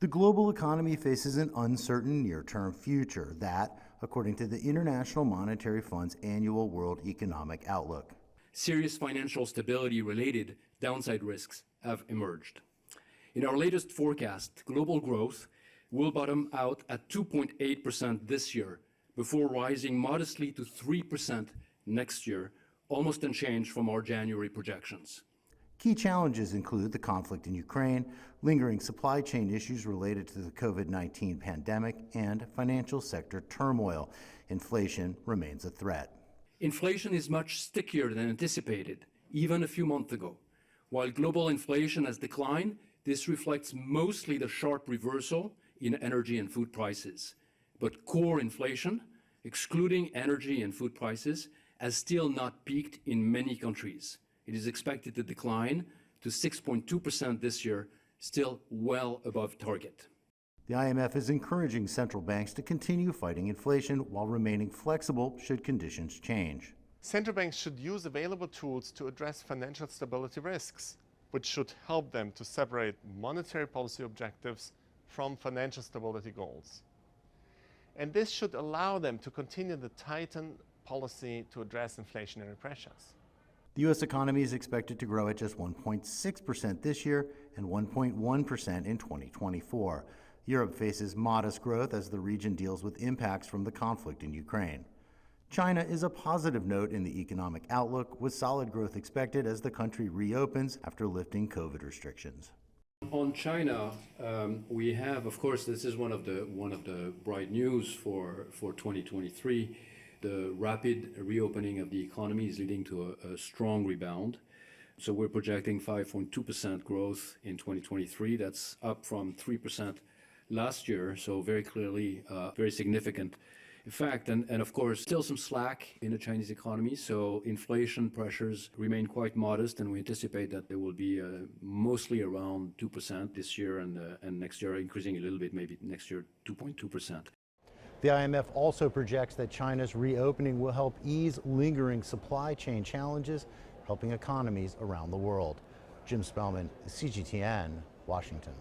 The global economy faces an uncertain near-term future that, according to the International Monetary Fund's annual World Economic Outlook. Serious financial stability-related downside risks have emerged. In our latest forecast, global growth will bottom out at 2.8% this year, before rising modestly to 3% next year, almost unchanged from our January projections. Key challenges include the conflict in Ukraine, lingering supply chain issues related to the COVID-19 pandemic, and financial sector turmoil. Inflation remains a threat. Inflation is much stickier than anticipated, even a few months ago. While global inflation has declined, this reflects mostly the sharp reversal in energy and food prices. But core inflation, excluding energy and food prices, has still not peaked in many countries. It is expected to decline to 6.2% this year, still well above target. The IMF is encouraging central banks to continue fighting inflation while remaining flexible should conditions change. Central banks should use available tools to address financial stability risks, which should help them to separate monetary policy objectives from financial stability goals. And this should allow them to continue the tightened policy to address inflationary pressures. The U.S. economy is expected to grow at just 1.6% this year and 1.1% in 2024. Europe faces modest growth as the region deals with impacts from the conflict in Ukraine. China is a positive note in the economic outlook, with solid growth expected as the country reopens after lifting COVID restrictions. On China, we have, of course, this is one of the bright news for 2023. The rapid reopening of the economy is leading to a strong rebound. So we're projecting 5.2% growth in 2023. That's up from 3% last year. So very clearly, very significant effect. And of course, still some slack in the Chinese economy. So inflation pressures remain quite modest, and we anticipate that there will be mostly around 2% this year and next year, increasing a little bit, maybe next year 2.2%. The IMF also projects that China's reopening will help ease lingering supply chain challenges, helping economies around the world. Jim Spellman, CGTN, Washington.